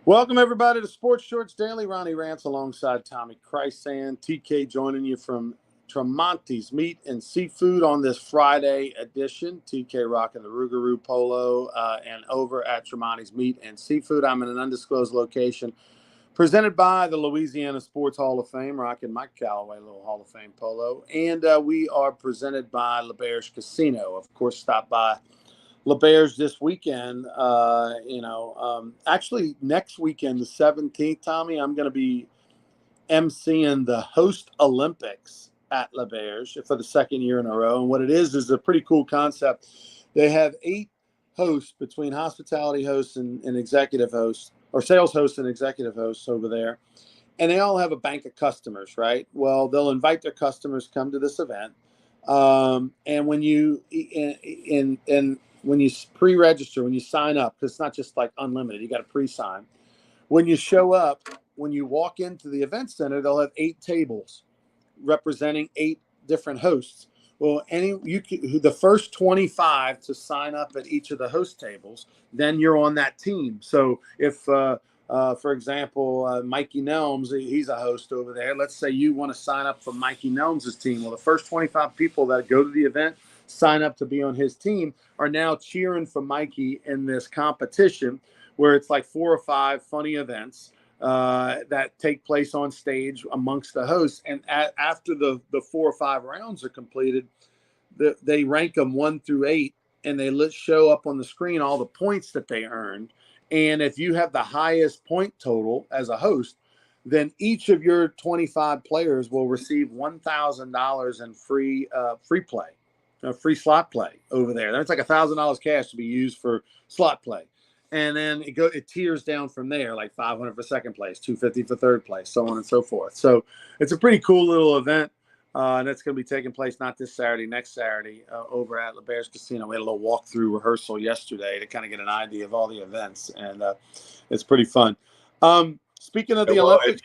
Welcome, everybody, to Sports Shorts Daily. Ronnie Rants alongside Tommy Krysan. TK joining you from Tremonti's Meat and Seafood on this Friday edition. TK rocking the Rougarou Polo and over at Tremonti's Meat and Seafood. I'm in an undisclosed location presented by the Louisiana Sports Hall of Fame, rocking Mike Callaway, little Hall of Fame polo. And we are presented by LaBerge Casino. Of course, stop by LaBerge this weekend. Actually next weekend, the 17th, Tommy, I'm going to be emceeing the Host Olympics at LaBerge for the second year in a row. And what it is a pretty cool concept. They have 8 hosts between hospitality hosts and executive hosts, or sales hosts and executive hosts over there. And they all have a bank of customers, right? Well, they'll invite their customers to come to this event. And when you when you pre-register, when you sign up, because it's not just like unlimited, you got to pre-sign. When you show up, when you walk into the event center, they'll have 8 tables representing 8 different hosts. Well, the first 25 to sign up at each of the host tables, then you're on that team. So if, for example, Mikey Nelms, he's a host over there. Let's say you want to sign up for Mikey Nelms' team. Well, the first 25 people that go to the event, sign up to be on his team, are now cheering for Mikey in this competition where it's like 4 or 5 funny events that take place on stage amongst the hosts. And after the 4 or 5 rounds are completed, they rank them 1 through 8, and they show up on the screen all the points that they earned. And if you have the highest point total as a host, then each of your 25 players will receive $1,000 in free play. Free slot play over there. That's like $1,000 cash to be used for slot play. And then it tiers down from there, like $500 for second place, $250 for third place, so on and so forth. So it's a pretty cool little event. And it's going to be taking place not this Saturday, next Saturday over at LaBerge Casino. We had a little walkthrough rehearsal yesterday to kind of get an idea of all the events, and it's pretty fun. Speaking of the Olympics.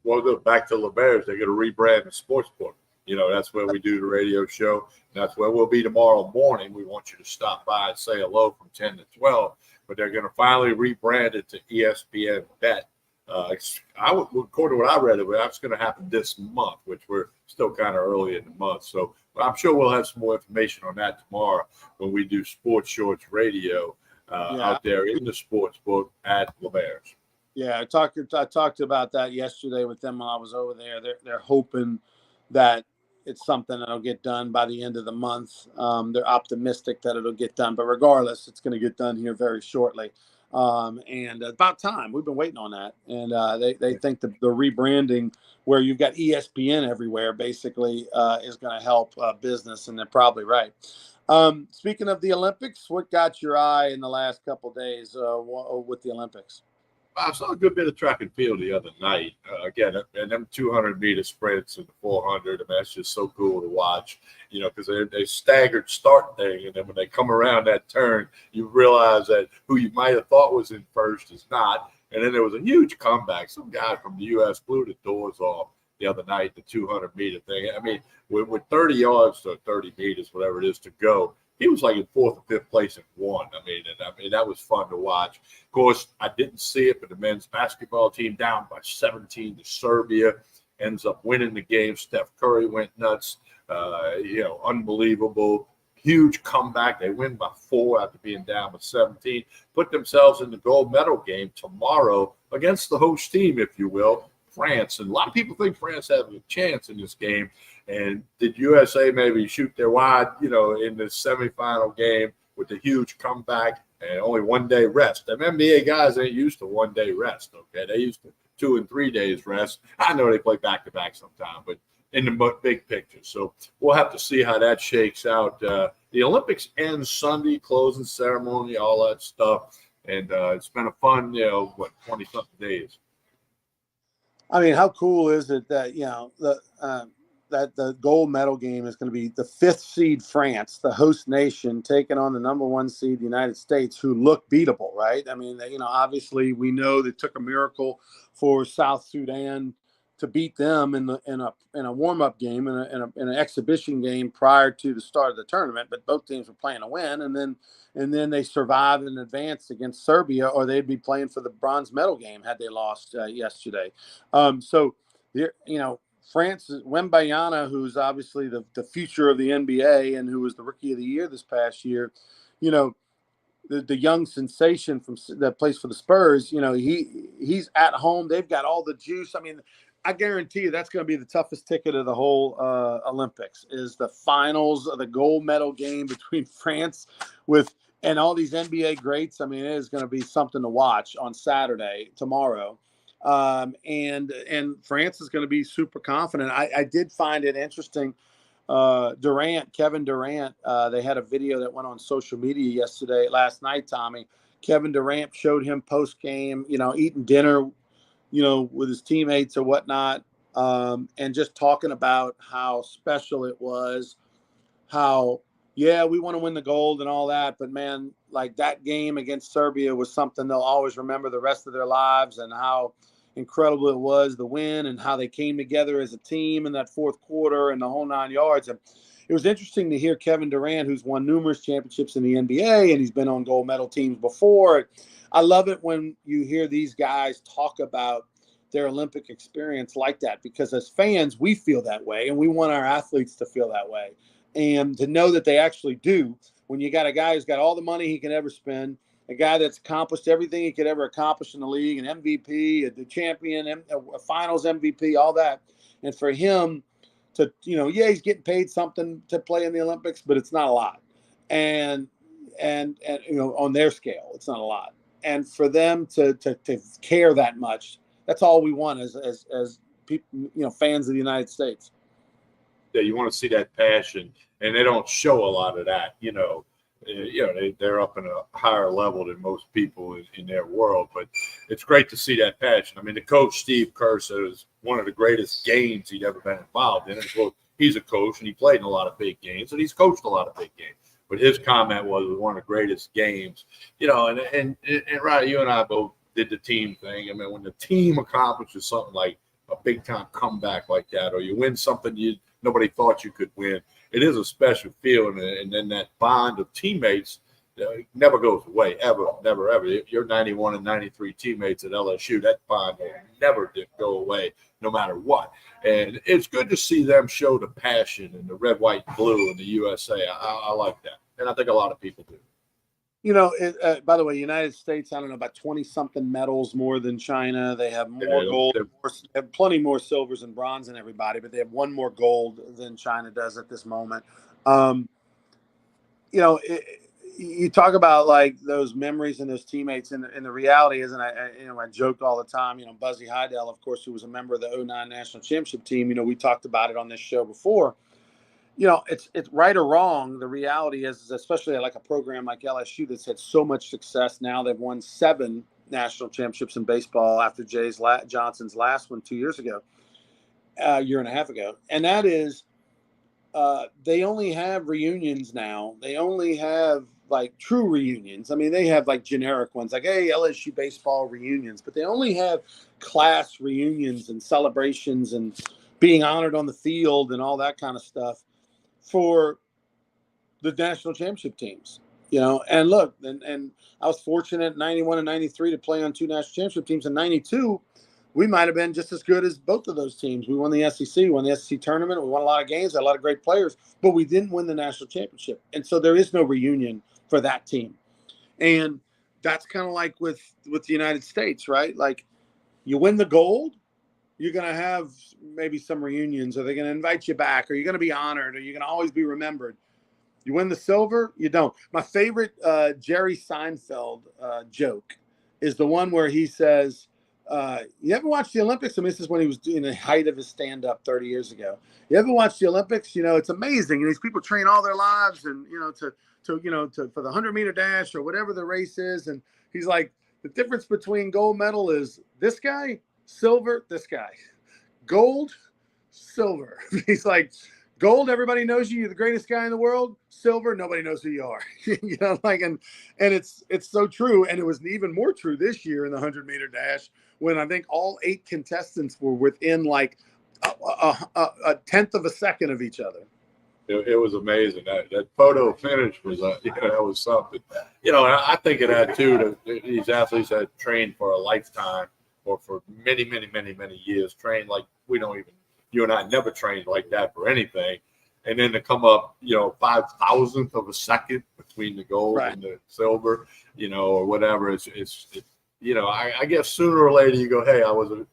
We'll go back to LaBerge. They're going to rebrand the sports book. That's where we do the radio show. That's where we'll be tomorrow morning. We want you to stop by and say hello from 10 to 12. But they're going to finally rebrand it to ESPN Bet. According to what I read, that's going to happen this month, which we're still kind of early in the month. So I'm sure we'll have some more information on that tomorrow when we do Sports Shorts Radio out there in the sports book at LaBerge. Yeah, I talked about that yesterday with them when I was over there. They're hoping that it's something that'll get done by the end of the month. They're optimistic that it'll get done, but regardless, it's going to get done here very shortly. And about time. We've been waiting on that. And they think the rebranding where you've got ESPN everywhere basically is going to help business, and they're probably right. Speaking of the Olympics, what got your eye in the last couple of days with the Olympics? I saw a good bit of track and field the other night. Again, and them 200-meter sprints and the 400, I mean, that's just so cool to watch, because they staggered start thing. And then when they come around that turn, you realize that who you might have thought was in first is not. And then there was a huge comeback. Some guy from the U.S. blew the doors off the other night, the 200-meter thing. I mean, with 30 yards to 30 meters, whatever it is to go, he was like in 4th or 5th place and won. I mean, that was fun to watch. Of course, I didn't see it, but the men's basketball team down by 17 to Serbia ends up winning the game. Steph Curry went nuts. Unbelievable. Huge comeback. They win by 4 after being down by 17. Put themselves in the gold medal game tomorrow against the host team, if you will, France. And a lot of people think France has a chance in this game. And did USA maybe shoot their wad, in the semifinal game with the huge comeback and only 1 day rest? Them NBA guys ain't used to 1 day rest, okay? They used to 2 and 3 days rest. I know they play back-to-back sometime, but in the big picture. So we'll have to see how that shakes out. The Olympics end Sunday, closing ceremony, all that stuff. And it's been a fun, 20-something days. I mean, how cool is it that, that the gold medal game is going to be the 5th seed France, the host nation, taking on the number 1 seed, the United States, who look beatable, right? I mean, obviously we know that it took a miracle for South Sudan to beat them in a warm up game in an exhibition game prior to the start of the tournament. But both teams were playing to win, and then they survived and advanced against Serbia, or they'd be playing for the bronze medal game had they lost yesterday. So France, Wembayana, who's obviously the future of the NBA and who was the Rookie of the Year this past year, the young sensation that plays for the Spurs, he's at home. They've got all the juice. I mean, I guarantee you that's going to be the toughest ticket of the whole Olympics is the finals of the gold medal game between France and all these NBA greats. I mean, it is going to be something to watch on Saturday, tomorrow. And France is going to be super confident. I did find it interesting. Kevin Durant, they had a video that went on social media last night, Tommy. Kevin Durant showed him post game, eating dinner, with his teammates or whatnot, and just talking about how special it was, how, yeah, we want to win the gold and all that, but man, like that game against Serbia was something they'll always remember the rest of their lives, and how incredible it was, the win, and how they came together as a team in that fourth quarter and the whole 9 yards. And it was interesting to hear Kevin Durant, who's won numerous championships in the NBA and he's been on gold medal teams before. I love it when you hear these guys talk about their Olympic experience like that, because as fans, we feel that way and we want our athletes to feel that way. And to know that they actually do, when you got a guy who's got all the money he can ever spend, a guy that's accomplished everything he could ever accomplish in the league, an MVP, the champion, a finals MVP, all that. And for him to, he's getting paid something to play in the Olympics, but it's not a lot. And on their scale, it's not a lot. And for them to care that much, that's all we want as people, fans of the United States. Yeah, you want to see that passion, and they don't show a lot of that, they're up in a higher level than most people in their world, but it's great to see that passion. I mean, the coach, Steve Kerr, said it was one of the greatest games he'd ever been involved in. Well, he's a coach, and he played in a lot of big games, and he's coached a lot of big games. But his comment was it was one of the greatest games, and Ronnie, you and I both did the team thing. I mean, when the team accomplishes something like a big-time comeback like that, or you win something nobody thought you could win, it is a special feeling, and then that bond of teammates never goes away, ever, never, ever. Your 91 and 93 teammates at LSU, that bond never did go away, no matter what. And it's good to see them show the passion and the red, white, blue in the USA. I like that, and I think a lot of people do. By the way, United States, I don't know, about 20-something medals more than China. They have more gold. They have plenty more silvers and bronze than everybody, but they have one more gold than China does at this moment. You talk about like those memories and those teammates, and the reality is, and I joked all the time, Buzzy Heidel, of course, who was a member of the 2009 national championship team. We talked about it on this show before. It's right or wrong. The reality is, especially like a program like LSU that's had so much success. Now they've won 7 national championships in baseball after Johnson's last one 2 years ago, a year and a half ago. And that is, they only have reunions now. They only have like true reunions. I mean, they have like generic ones like, hey, LSU baseball reunions, but they only have class reunions and celebrations and being honored on the field and all that kind of stuff for the national championship teams, and look, and I was fortunate 91 and 93 to play on 2 national championship teams. In 92, we might have been just as good as both of those teams. We won the SEC, won the SEC tournament. We won a lot of games, had a lot of great players, but we didn't win the national championship. And so there is no reunion for that team. And that's kind of like with the United States, right? Like you win the gold, you're going to have maybe some reunions, or they're going to invite you back, or you're going to be honored, or you're going to always be remembered. You win the silver, you don't. My favorite Jerry Seinfeld joke is the one where he says, you ever watch the Olympics? I mean, this is when he was doing the height of his stand-up 30 years ago. You ever watch the Olympics? It's amazing. And these people train all their lives and, for the 100-meter dash or whatever the race is. And he's like, the difference between gold medal is this guy, silver, this guy, gold, silver. He's like, Gold, everybody knows you. You're the greatest guy in the world. Silver, nobody knows who you are. And it's so true. And it was even more true this year in the 100-meter dash when I think all 8 contestants were within like a tenth of a second of each other. It was amazing. That photo finish was, that was something. I think of that too. These athletes that train for a lifetime or for many, many, many, many years, train like you and I never trained like that for anything. And then to come up, 5,000th of a second between the gold and the silver, or whatever. I guess sooner or later you go, hey, I was a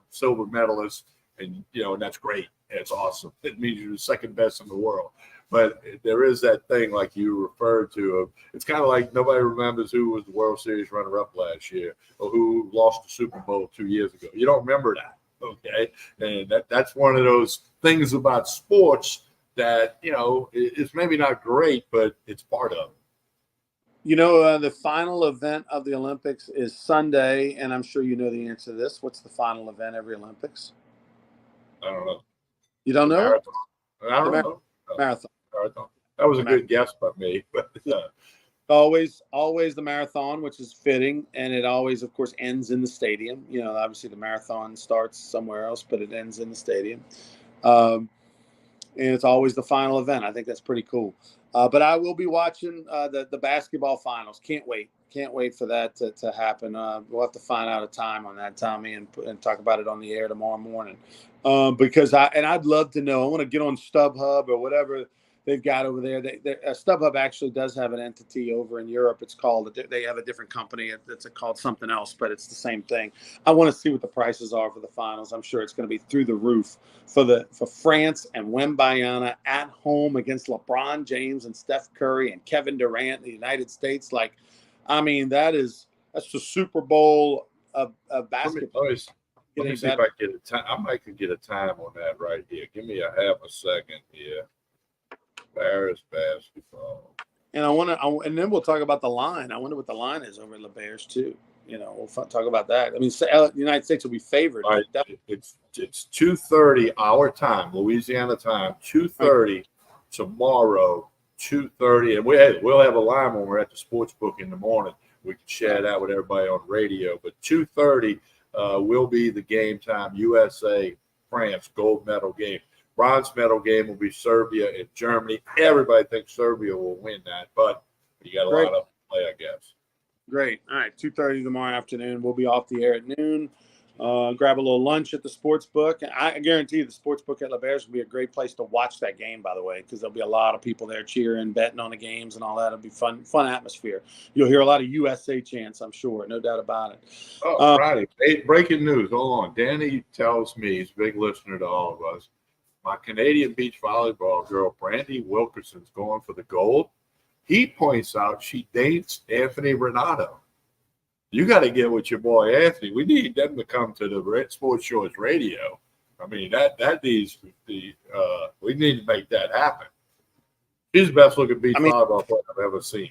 silver medalist, and that's great. It's awesome. It means you're the second best in the world. But there is that thing like you referred to. It's kind of like nobody remembers who was the World Series runner-up last year or who lost the Super Bowl 2 years ago. You don't remember that, okay? And that's one of those things about sports that, it's maybe not great, but it's part of it. The final event of the Olympics is Sunday, and I'm sure you know the answer to this. What's the final event every Olympics? I don't know. You don't know? Marathon. I don't know. Marathon. That was a good guess by me, but always the marathon, which is fitting, and it always, of course, ends in the stadium. Obviously the marathon starts somewhere else, but it ends in the stadium, and it's always the final event. I think that's pretty cool. But I will be watching the basketball finals. Can't wait for that to happen. We'll have to find out a time on that, Tommy, and talk about it on the air tomorrow morning. Because I'd love to know. I want to get on StubHub or whatever they've got over there. StubHub actually does have an entity over in Europe. It's called, they have a different company. It's called something else, but it's the same thing. I want to see what the prices are for the finals. I'm sure it's going to be through the roof for France and Wembanyama at home against LeBron James and Steph Curry and Kevin Durant in the United States. That's the Super Bowl of basketball. Let me see if I can get a time. I might could get a time on that right here. Give me a half a second here. Paris basketball. And and then we'll talk about the line. I wonder what the line is over at the Bears too. We'll talk about that. I mean, the United States will be favored. Right. It's 2:30 our time, Louisiana time. 2:30 tomorrow. 2:30, and we'll have a line when we're at the sports book in the morning. We can share that with everybody on radio. But 2:30 will be the game time. USA France gold medal game. Bronze medal game will be Serbia and Germany. Everybody thinks Serbia will win that, but you got a lot of play, I guess. Great. All right, 2:30 tomorrow afternoon. We'll be off the air at noon. Grab a little lunch at the sports book. I guarantee you the sports book at La Bears will be a great place to watch that game, by the way, because there'll be a lot of people there cheering, betting on the games and all that. It'll be fun atmosphere. You'll hear a lot of USA chants, I'm sure. No doubt about it. Oh, Friday. Breaking news. Hold on. Danny tells me, he's a big listener to all of us, my Canadian beach volleyball girl, Brandy Wilkerson's going for the gold. He points out she dates Anthony Renato. You got to get with your boy Anthony. We need them to come to the Sports Shores radio. I mean, that needs to be, we need to make that happen. She's the best looking beach volleyball player I've ever seen.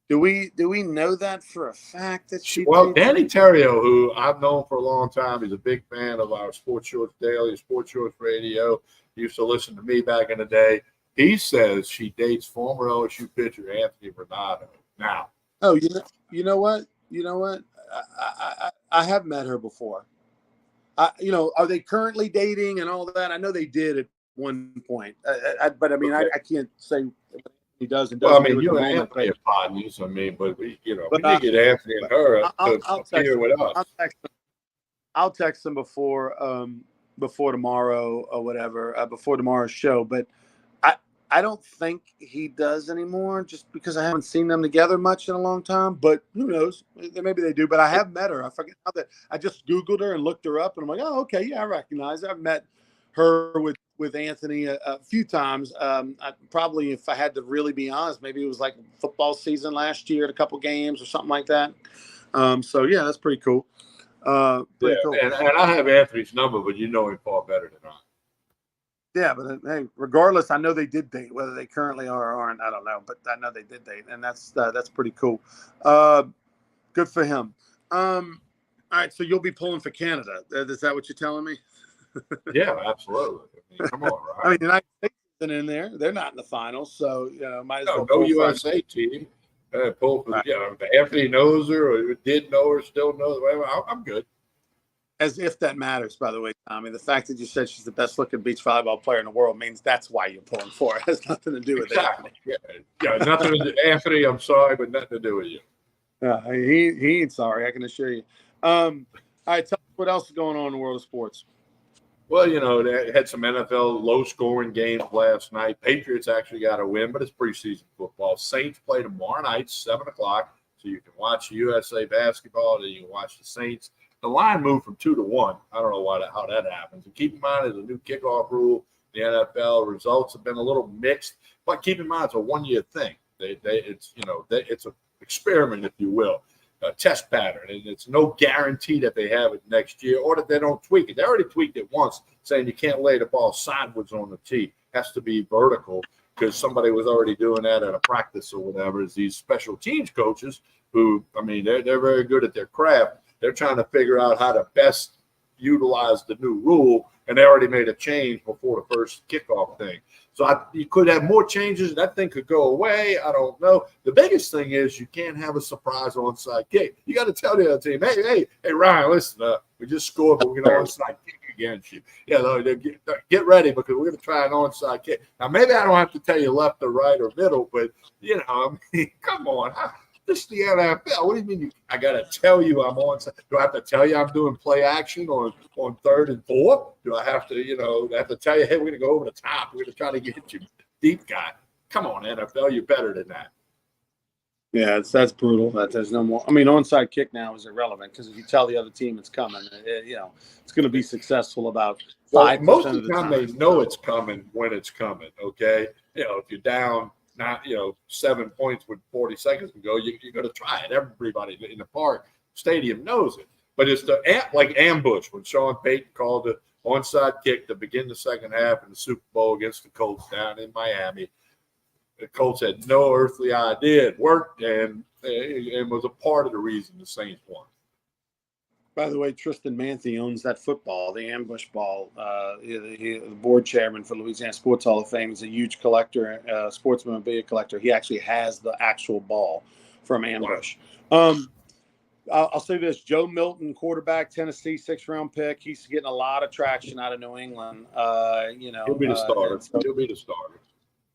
Do we know that for a fact that she? Well, Danny Terrio, who I've known for a long time, he's a big fan of our Sports Shores Daily, Sports Shores Radio. He used to listen to me back in the day. He says she dates former LSU pitcher Anthony Renato. Now, you know what? I have met her before. Are they currently dating and all that? I know they did at one point, but I mean, okay. I can't say he does and doesn't. Well, I mean, you and Anthony are partners. I mean, but we need to get Anthony and her up here with us. I'll text them before tomorrow or whatever, before tomorrow's show. But I don't think he does anymore, just because I haven't seen them together much in a long time. But who knows? Maybe they do. But I have met her. I forget how that. I just Googled her and looked her up, and I'm like, oh, okay, yeah, I recognize her. I've met her with Anthony a few times. Probably, if I had to really be honest, maybe it was like football season last year at a couple games or something like that. So yeah, that's pretty cool. Cool. And I have Anthony's number, but you know him far better than I. Yeah, but hey, regardless, I know they did date. Whether they currently are or aren't, I don't know. But I know they did date, and that's pretty cool. Good for him. All right, so you'll be pulling for Canada. Is that what you're telling me? Yeah, absolutely. I mean, come on, I right? mean, the United States isn't in there; they're not in the finals, so might as well No pull from. USA team. Pull for, Right. Anthony knows her or did know her, still knows her. Whatever. I'm good. As if that matters, by the way, Tommy. The fact that you said she's the best looking beach volleyball player in the world means that's why you're pulling for it. It has nothing to do with Exactly. Anthony. Yeah, nothing to do. Anthony, I'm sorry, but nothing to do with you. He ain't sorry, I can assure you. All right, tell us what else is going on in the world of sports. Well, they had some NFL low-scoring games last night. Patriots actually got a win, but it's preseason football. Saints play tomorrow night, 7:00, so you can watch USA basketball, and you can watch the Saints. The line moved from 2-1. I don't know how that happens. And keep in mind, there's a new kickoff rule. The NFL results have been a little mixed, but keep in mind it's a one-year thing. It's an experiment, if you will. A test pattern, and it's no guarantee that they have it next year or that they don't tweak it. They already tweaked it once, saying you can't lay the ball sideways on the tee; it has to be vertical because somebody was already doing that at a practice or whatever. Is these special teams coaches who, I mean, they're very good at their craft. They're trying to figure out how to best utilize the new rule, and they already made a change before the first kickoff thing. So you could have more changes. That thing could go away. I don't know. The biggest thing is you can't have a surprise onside kick. You got to tell the other team, hey, Ryan, listen, we just scored, but we're going to onside kick against you. Yeah, get ready because we're going to try an onside kick. Now, maybe I don't have to tell you left or right or middle, but, I mean, come on. This is the NFL. What do you mean? I got to tell you I'm on. Do I have to tell you I'm doing play action on 3rd and 4? Do I have to tell you, hey, we're going to go over the top. We're going to try to get you deep guy. Come on, NFL. You're better than that. Yeah, that's brutal. There's no more. I mean, onside kick now is irrelevant because if you tell the other team it's coming, it's going to be successful about 5% most of of the the time. time. They know it's coming when it's coming. Okay, if you're down, not 7 points with 40 seconds to go, you're going to try it. Everybody in the park stadium knows it. But it's like ambush when Sean Payton called the onside kick to begin the second half in the Super Bowl against the Colts down in Miami. The Colts had no earthly idea it worked, and it was a part of the reason the Saints won. By the way, Tristan Manthe owns that football, the ambush ball. The board chairman for Louisiana Sports Hall of Fame. He's a huge collector, sports memorabilia collector. He actually has the actual ball from ambush. Wow. I'll say this: Joe Milton, quarterback, Tennessee, 6th-round pick. He's getting a lot of traction out of New England. He'll be the starter. He'll be the starter.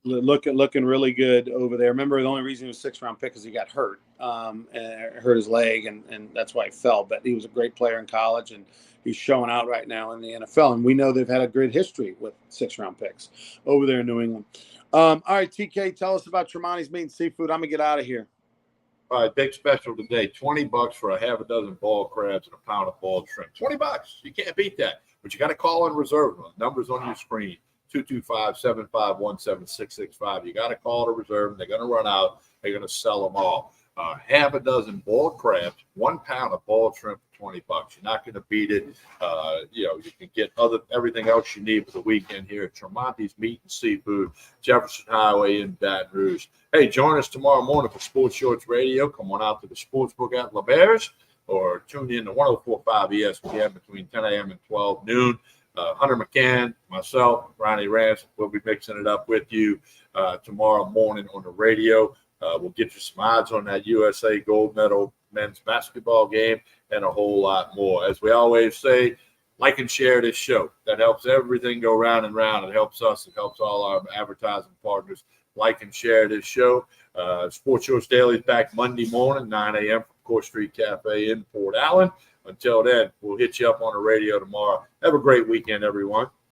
Looking really good over there. Remember, the only reason he was 6th-round pick is he got hurt, and hurt his leg, and that's why he fell. But he was a great player in college, and he's showing out right now in the NFL. And we know they've had a great history with 6th-round picks over there in New England. All right, TK, tell us about Tremonti's Meat and Seafood. I'm gonna get out of here. All right, big special today: $20 for a half a dozen ball crabs and a pound of boiled shrimp. $20. You can't beat that. But you got to call and reserve them. Numbers on your screen. 225-751-7665. You got to call to reserve them. They're going to run out. They're going to sell them all. Half a dozen boiled crabs, 1 pound of boiled shrimp for $20. You're not going to beat it. You can get everything else you need for the weekend here at Tremonti's Meat and Seafood, Jefferson Highway in Baton Rouge. Hey, join us tomorrow morning for Sports Shorts Radio. Come on out to the Sportsbook at LeBear's or tune in to 104.5 ESPN between 10 a.m. and 12 noon. Hunter McCann, myself, Ronnie Rance, we'll be mixing it up with you tomorrow morning on the radio. We'll get you some odds on that USA gold medal men's basketball game and a whole lot more. As we always say, like and share this show. That helps everything go round and round. It helps us. It helps all our advertising partners. Like and share this show. Sports Shorts Daily is back Monday morning, 9 a.m. from Court Street Cafe in Port Allen. Until then, we'll hit you up on the radio tomorrow. Have a great weekend, everyone.